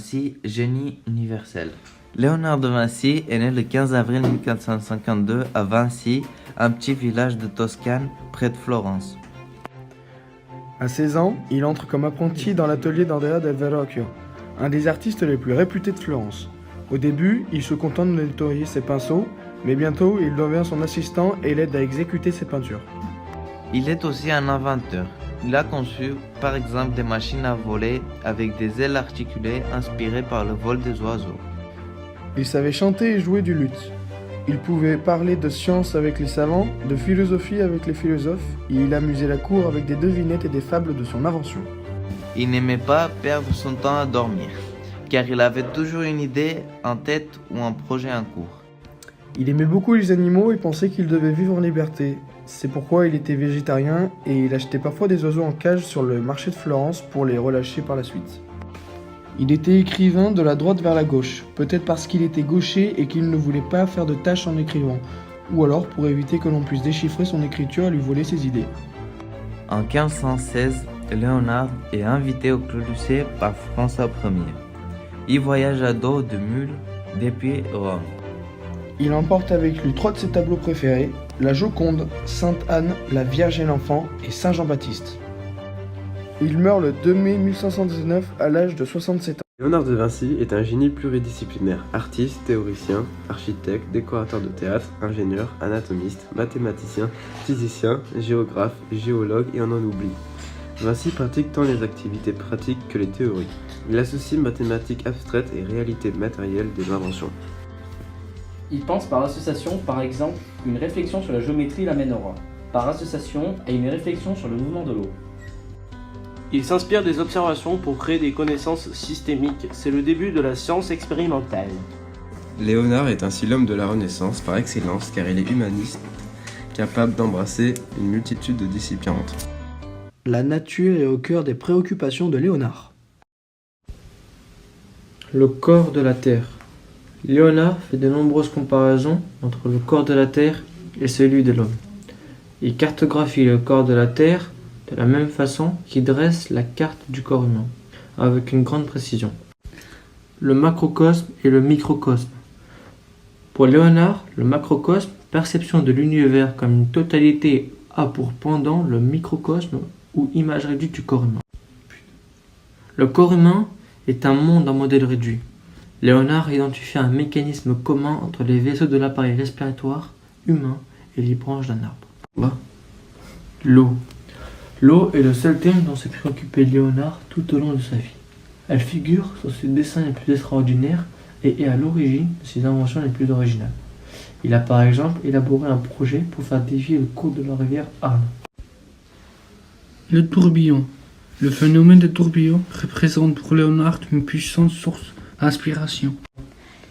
Vinci, génie universel. Léonard de Vinci est né le 15 avril 1452 à Vinci, un petit village de Toscane près de Florence. À 16 ans, il entre comme apprenti dans l'atelier d'Andrea del Verrocchio, un des artistes les plus réputés de Florence. Au début, il se contente de nettoyer ses pinceaux, mais bientôt il devient son assistant et l'aide à exécuter ses peintures. Il est aussi un inventeur. Il a conçu par exemple des machines à voler avec des ailes articulées inspirées par le vol des oiseaux. Il savait chanter et jouer du luth. Il pouvait parler de science avec les savants, de philosophie avec les philosophes, et il amusait la cour avec des devinettes et des fables de son invention. Il n'aimait pas perdre son temps à dormir, car il avait toujours une idée en tête ou un projet en cours. Il aimait beaucoup les animaux et pensait qu'il devait vivre en liberté. C'est pourquoi il était végétarien et il achetait parfois des oiseaux en cage sur le marché de Florence pour les relâcher par la suite. Il était écrivain de la droite vers la gauche, peut-être parce qu'il était gaucher et qu'il ne voulait pas faire de tâches en écrivant, ou alors pour éviter que l'on puisse déchiffrer son écriture et lui voler ses idées. En 1516, Léonard est invité au Clos Lucé par François Ier. Il voyage à dos de mule depuis Rome. Il emporte avec lui 3 de ses tableaux préférés, la Joconde, Sainte Anne, la Vierge et l'Enfant et Saint Jean-Baptiste. Il meurt le 2 mai 1519 à l'âge de 67 ans. Léonard de Vinci est un génie pluridisciplinaire, artiste, théoricien, architecte, décorateur de théâtre, ingénieur, anatomiste, mathématicien, physicien, géographe, géologue et on en oublie. Vinci pratique tant les activités pratiques que les théories. Il associe mathématiques abstraites et réalité matérielle des inventions. Il pense par association, par exemple, une réflexion sur la géométrie l'amènera, par association à une réflexion sur le mouvement de l'eau. Il s'inspire des observations pour créer des connaissances systémiques. C'est le début de la science expérimentale. Léonard est ainsi l'homme de la Renaissance par excellence car il est humaniste, capable d'embrasser une multitude de disciplines. La nature est au cœur des préoccupations de Léonard. Le corps de la Terre. Léonard fait de nombreuses comparaisons entre le corps de la Terre et celui de l'homme. Il cartographie le corps de la Terre de la même façon qu'il dresse la carte du corps humain, avec une grande précision. Le macrocosme et le microcosme. Pour Léonard, le macrocosme, perception de l'univers comme une totalité, a pour pendant le microcosme ou image réduite du corps humain. Le corps humain est un monde en modèle réduit. Léonard identifie un mécanisme commun entre les vaisseaux de l'appareil respiratoire humain et les branches d'un arbre. L'eau. L'eau est le seul thème dont s'est préoccupé Léonard tout au long de sa vie. Elle figure sur ses dessins les plus extraordinaires et est à l'origine de ses inventions les plus originales. Il a par exemple élaboré un projet pour faire dévier le cours de la rivière Arno. Le tourbillon. Le phénomène de tourbillon représente pour Léonard une puissante source d'inspiration.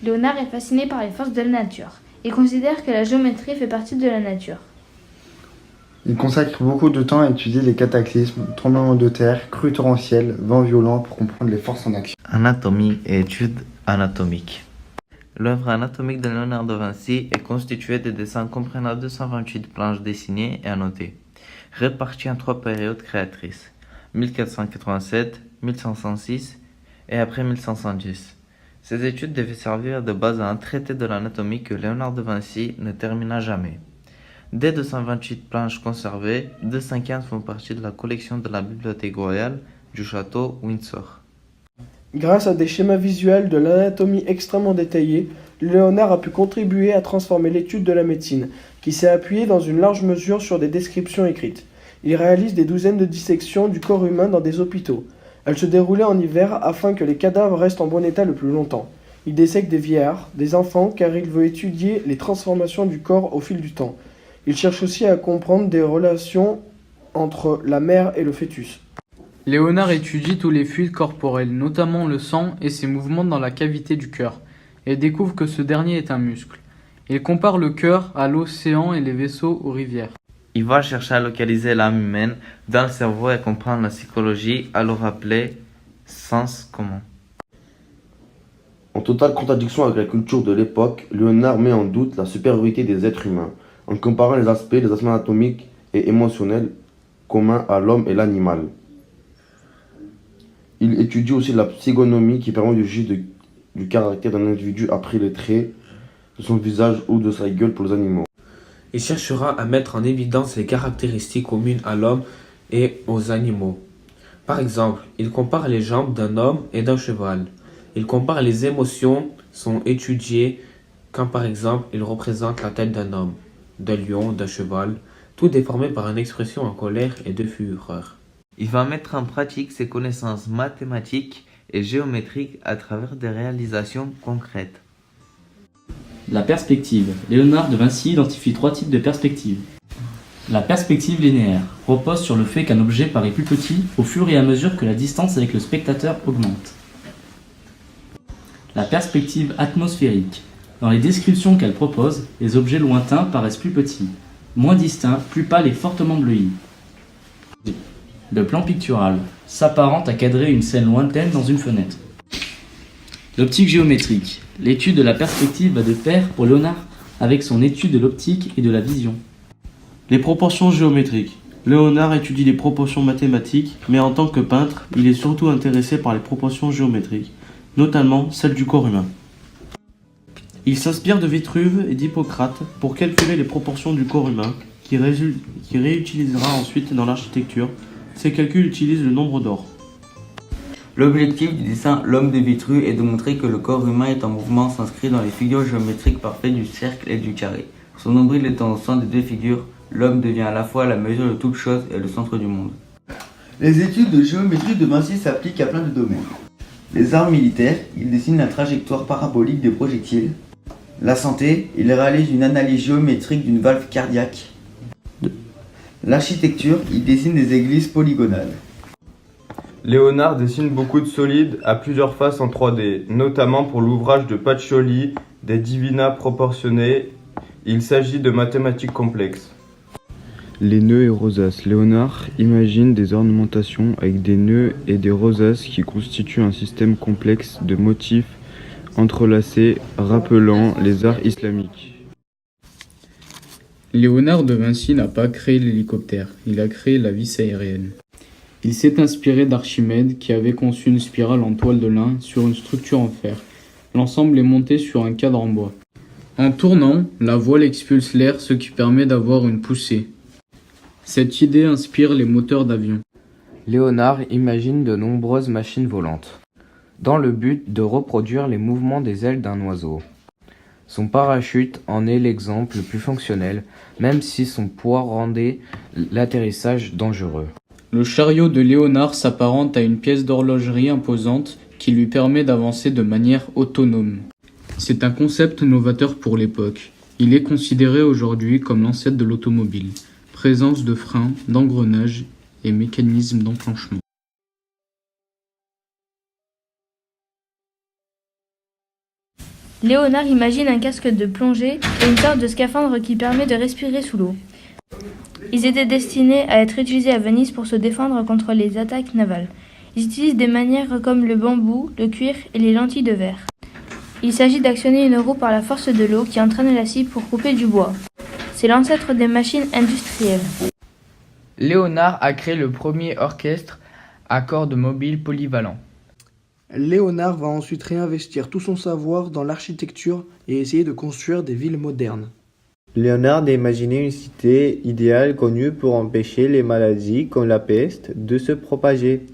Léonard est fasciné par les forces de la nature et considère que la géométrie fait partie de la nature. Il consacre beaucoup de temps à étudier les cataclysmes, tremblements de terre, crues torrentielles, vents violents pour comprendre les forces en action. Anatomie et études anatomiques. L'œuvre anatomique de Léonard de Vinci est constituée de dessins comprenant 228 planches dessinées et annotées, réparties en 3 périodes créatrices, 1487, 1506 et après 1510. Ces études devaient servir de base à un traité de l'anatomie que Léonard de Vinci ne termina jamais. Des 228 planches conservées, 215 font partie de la collection de la Bibliothèque royale du château Windsor. Grâce à des schémas visuels de l'anatomie extrêmement détaillés, Léonard a pu contribuer à transformer l'étude de la médecine, qui s'est appuyée dans une large mesure sur des descriptions écrites. Il réalise des douzaines de dissections du corps humain dans des hôpitaux. Elles se déroulaient en hiver afin que les cadavres restent en bon état le plus longtemps. Il dissèque des vieillards, des enfants, car il veut étudier les transformations du corps au fil du temps. Il cherche aussi à comprendre des relations entre la mère et le fœtus. Léonard étudie tous les fluides corporels, notamment le sang et ses mouvements dans la cavité du cœur, et découvre que ce dernier est un muscle. Il compare le cœur à l'océan et les vaisseaux aux rivières. Il va chercher à localiser l'âme humaine dans le cerveau et comprendre la psychologie, alors appelée sens commun. En totale contradiction avec la culture de l'époque, Léonard met en doute la supériorité des êtres humains, en comparant les aspects anatomiques et émotionnels communs à l'homme et l'animal. Il étudie aussi la psychonomie qui permet de juger du caractère d'un individu après les traits de son visage ou de sa gueule pour les animaux. Il cherchera à mettre en évidence les caractéristiques communes à l'homme et aux animaux. Par exemple, il compare les jambes d'un homme et d'un cheval. Il compare les émotions sont étudiées quand par exemple il représente la tête d'un homme, d'un lion, d'un cheval, tout déformé par une expression en colère et de fureur. Il va mettre en pratique ses connaissances mathématiques et géométriques à travers des réalisations concrètes. La perspective. Léonard de Vinci identifie 3 types de perspectives. La perspective linéaire repose sur le fait qu'un objet paraît plus petit au fur et à mesure que la distance avec le spectateur augmente. La perspective atmosphérique. Dans les descriptions qu'elle propose, les objets lointains paraissent plus petits, moins distincts, plus pâles et fortement bleuis. Le plan pictural s'apparente à cadrer une scène lointaine dans une fenêtre. L'optique géométrique. L'étude de la perspective va de pair pour Léonard avec son étude de l'optique et de la vision. Les proportions géométriques. Léonard étudie les proportions mathématiques, mais en tant que peintre, il est surtout intéressé par les proportions géométriques, notamment celles du corps humain. Il s'inspire de Vitruve et d'Hippocrate pour calculer les proportions du corps humain, qui réutilisera ensuite dans l'architecture. Ces calculs utilisent le nombre d'or. L'objectif du dessin L'homme de Vitruve est de montrer que le corps humain est en mouvement s'inscrit dans les figures géométriques parfaites du cercle et du carré. Son nombril étant au centre des deux figures, l'homme devient à la fois la mesure de toute chose et le centre du monde. Les études de géométrie de Vinci s'appliquent à plein de domaines. Les armes militaires, il dessine la trajectoire parabolique des projectiles. La santé, il réalise une analyse géométrique d'une valve cardiaque. L'architecture, il dessine des églises polygonales. Léonard dessine beaucoup de solides à plusieurs faces en 3D, notamment pour l'ouvrage de Pacioli, des Divina proportionnés. Il s'agit de mathématiques complexes. Les nœuds et rosaces. Léonard imagine des ornementations avec des nœuds et des rosaces qui constituent un système complexe de motifs entrelacés rappelant les arts islamiques. Léonard de Vinci n'a pas créé l'hélicoptère, il a créé la vis aérienne. Il s'est inspiré d'Archimède qui avait conçu une spirale en toile de lin sur une structure en fer. L'ensemble est monté sur un cadre en bois. En tournant, la voile expulse l'air, ce qui permet d'avoir une poussée. Cette idée inspire les moteurs d'avion. Léonard imagine de nombreuses machines volantes, dans le but de reproduire les mouvements des ailes d'un oiseau. Son parachute en est l'exemple le plus fonctionnel, même si son poids rendait l'atterrissage dangereux. Le chariot de Léonard s'apparente à une pièce d'horlogerie imposante qui lui permet d'avancer de manière autonome. C'est un concept novateur pour l'époque. Il est considéré aujourd'hui comme l'ancêtre de l'automobile. Présence de freins, d'engrenages et mécanismes d'enclenchement. Léonard imagine un casque de plongée et une sorte de scaphandre qui permet de respirer sous l'eau. Ils étaient destinés à être utilisés à Venise pour se défendre contre les attaques navales. Ils utilisent des manières comme le bambou, le cuir et les lentilles de verre. Il s'agit d'actionner une roue par la force de l'eau qui entraîne la scie pour couper du bois. C'est l'ancêtre des machines industrielles. Léonard a créé le premier orchestre à cordes mobiles polyvalent. Léonard va ensuite réinvestir tout son savoir dans l'architecture et essayer de construire des villes modernes. Léonard a imaginé une cité idéale connue pour empêcher les maladies comme la peste de se propager.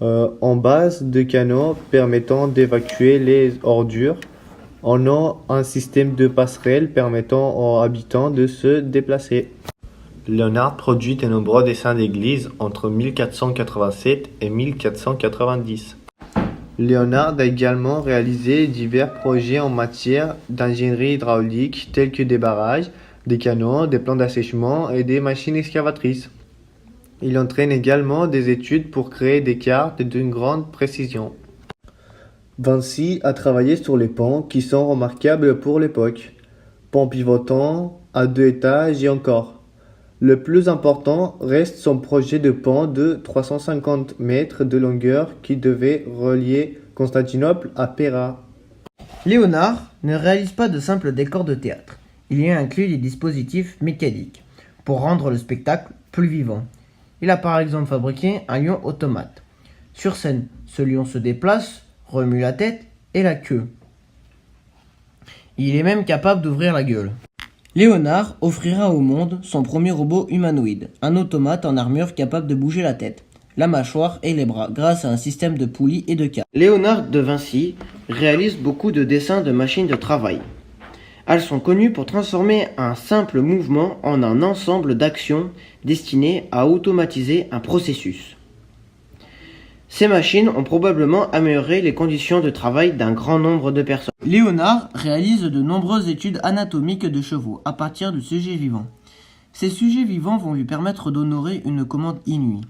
En base de canaux permettant d'évacuer les ordures, on a un système de passerelles permettant aux habitants de se déplacer. Léonard produit de nombreux dessins d'églises entre 1487 et 1490. Léonard a également réalisé divers projets en matière d'ingénierie hydraulique tels que des barrages, des canaux, des plans d'assèchement et des machines excavatrices. Il entraîne également des études pour créer des cartes d'une grande précision. Vinci a travaillé sur les ponts qui sont remarquables pour l'époque. Pont pivotant, à 2 étages et encore. Le plus important reste son projet de pont de 350 mètres de longueur qui devait relier Constantinople à Péra. Léonard ne réalise pas de simples décors de théâtre. Il y inclut des dispositifs mécaniques pour rendre le spectacle plus vivant. Il a par exemple fabriqué un lion automate. Sur scène, ce lion se déplace, remue la tête et la queue. Il est même capable d'ouvrir la gueule. Léonard offrira au monde son premier robot humanoïde, un automate en armure capable de bouger la tête, la mâchoire et les bras grâce à un système de poulies et de câbles. Léonard de Vinci réalise beaucoup de dessins de machines de travail. Elles sont connues pour transformer un simple mouvement en un ensemble d'actions destinées à automatiser un processus. Ces machines ont probablement amélioré les conditions de travail d'un grand nombre de personnes. Léonard réalise de nombreuses études anatomiques de chevaux à partir de sujets vivants. Ces sujets vivants vont lui permettre d'honorer une commande inouïe.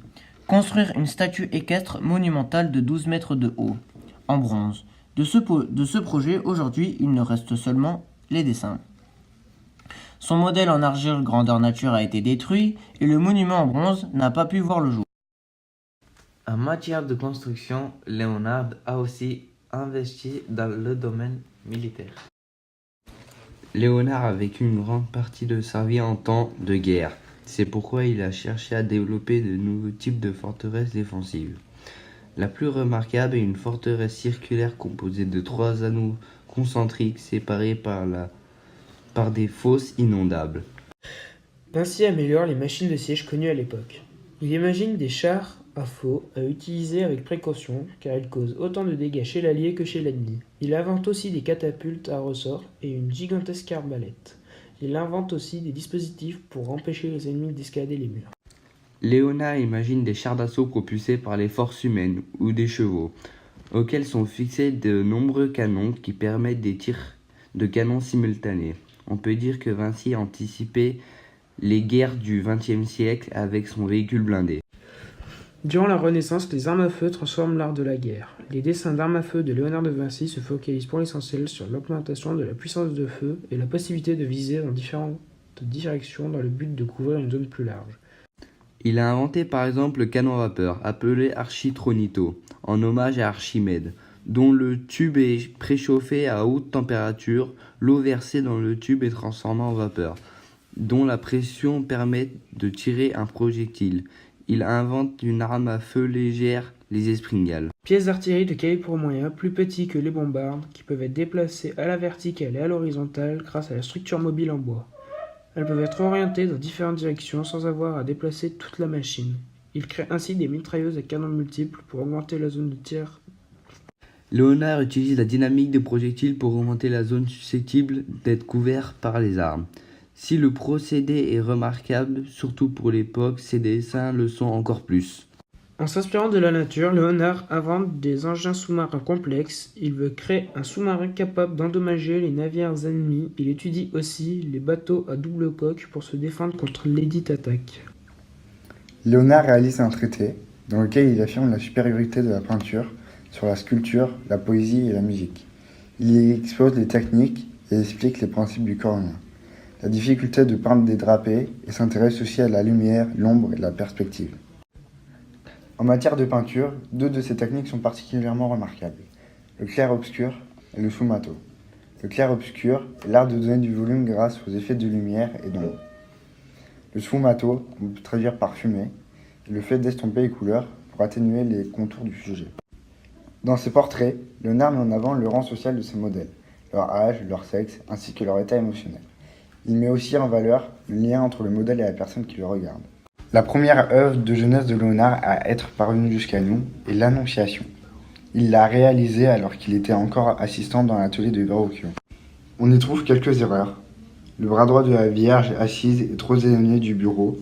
Construire une statue équestre monumentale de 12 mètres de haut, en bronze. De ce projet, aujourd'hui, il ne reste seulement les dessins. Son modèle en argile grandeur nature a été détruit et le monument en bronze n'a pas pu voir le jour. En matière de construction, Léonard a aussi investi dans le domaine militaire. Léonard a vécu une grande partie de sa vie en temps de guerre. C'est pourquoi il a cherché à développer de nouveaux types de forteresses défensives. La plus remarquable est une forteresse circulaire composée de 3 anneaux concentriques séparés par des fosses inondables. Vinci améliore les machines de siège connues à l'époque. Il imagine des chars à faux à utiliser avec précaution car ils causent autant de dégâts chez l'allié que chez l'ennemi. Il invente aussi des catapultes à ressort et une gigantesque arbalète. Il invente aussi des dispositifs pour empêcher les ennemis d'escalader les murs. Léonard imagine des chars d'assaut propulsés par les forces humaines ou des chevaux, auxquels sont fixés de nombreux canons qui permettent des tirs de canon simultanés. On peut dire que Vinci a anticipé les guerres du XXe siècle avec son véhicule blindé. Durant la Renaissance, les armes à feu transforment l'art de la guerre. Les dessins d'armes à feu de Léonard de Vinci se focalisent pour l'essentiel sur l'augmentation de la puissance de feu et la possibilité de viser dans différentes directions dans le but de couvrir une zone plus large. Il a inventé par exemple le canon à vapeur, appelé Architronito, en hommage à Archimède, dont le tube est préchauffé à haute température, l'eau versée dans le tube est transformée en vapeur, dont la pression permet de tirer un projectile. Il invente une arme à feu légère, les espringales. Pièces d'artillerie de calibre moyen, plus petits que les bombardes, qui peuvent être déplacées à la verticale et à l'horizontale grâce à la structure mobile en bois. Elles peuvent être orientées dans différentes directions sans avoir à déplacer toute la machine. Il crée ainsi des mitrailleuses à canons multiples pour augmenter la zone de tir. Léonard utilise la dynamique des projectiles pour augmenter la zone susceptible d'être couverte par les armes. Si le procédé est remarquable, surtout pour l'époque, ses dessins le sont encore plus. En s'inspirant de la nature, Léonard invente des engins sous-marins complexes. Il veut créer un sous-marin capable d'endommager les navires ennemis. Il étudie aussi les bateaux à double coque pour se défendre contre l'édite attaque. Léonard réalise un traité dans lequel il affirme la supériorité de la peinture sur la sculpture, la poésie et la musique. Il y expose les techniques et explique les principes du corps humain, la difficulté de peindre des drapés et s'intéresse aussi à la lumière, l'ombre et la perspective. En matière de peinture, 2 de ces techniques sont particulièrement remarquables, le clair-obscur et le sfumato. Le clair-obscur est l'art de donner du volume grâce aux effets de lumière et d'ombre. Le sfumato, on peut traduire par fumée, est le fait d'estomper les couleurs pour atténuer les contours du sujet. Dans ses portraits, Léonard met en avant le rang social de ses modèles, leur âge, leur sexe, ainsi que leur état émotionnel. Il met aussi en valeur le lien entre le modèle et la personne qui le regarde. La première œuvre de jeunesse de Léonard à être parvenue jusqu'à nous est l'Annonciation. Il l'a réalisée alors qu'il était encore assistant dans l'atelier de Verrocchio. On y trouve quelques erreurs. Le bras droit de la Vierge assise est trop éloigné du bureau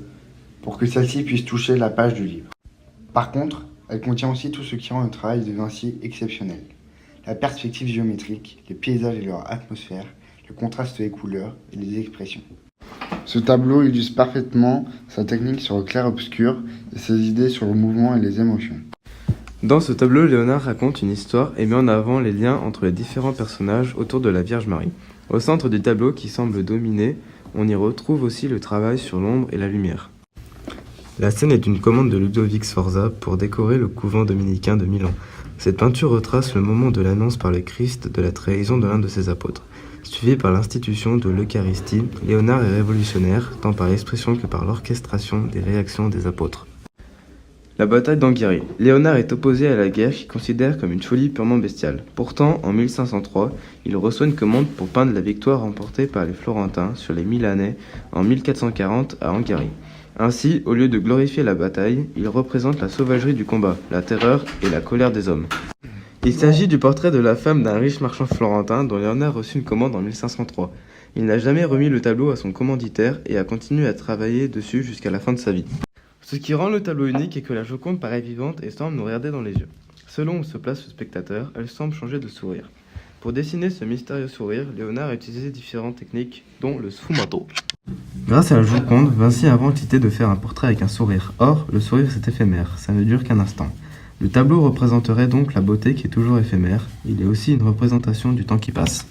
pour que celle-ci puisse toucher la page du livre. Par contre, elle contient aussi tout ce qui rend le travail de Vinci exceptionnel. La perspective géométrique, les paysages et leur atmosphère, le contraste des couleurs et les expressions. Ce tableau illustre parfaitement sa technique sur le clair-obscur et ses idées sur le mouvement et les émotions. Dans ce tableau, Léonard raconte une histoire et met en avant les liens entre les différents personnages autour de la Vierge Marie. Au centre du tableau, qui semble dominer, on y retrouve aussi le travail sur l'ombre et la lumière. La scène est une commande de Ludovic Sforza pour décorer le couvent dominicain de Milan. Cette peinture retrace le moment de l'annonce par le Christ de la trahison de l'un de ses apôtres. Suivi par l'institution de l'Eucharistie, Léonard est révolutionnaire, tant par l'expression que par l'orchestration des réactions des apôtres. La bataille d'Anguirri. Léonard est opposé à la guerre qu'il considère comme une folie purement bestiale. Pourtant, en 1503, il reçoit une commande pour peindre la victoire remportée par les Florentins sur les Milanais en 1440 à Anguirri. Ainsi, au lieu de glorifier la bataille, il représente la sauvagerie du combat, la terreur et la colère des hommes. Il s'agit du portrait de la femme d'un riche marchand florentin dont Léonard reçut une commande en 1503. Il n'a jamais remis le tableau à son commanditaire et a continué à travailler dessus jusqu'à la fin de sa vie. Ce qui rend le tableau unique est que la Joconde paraît vivante et semble nous regarder dans les yeux. Selon où se place le spectateur, elle semble changer de sourire. Pour dessiner ce mystérieux sourire, Léonard a utilisé différentes techniques, dont le sfumato. Grâce à la Joconde, Vinci invente l'idée de faire un portrait avec un sourire. Or, le sourire c'est éphémère, ça ne dure qu'un instant. Le tableau représenterait donc la beauté qui est toujours éphémère. Il est aussi une représentation du temps qui passe.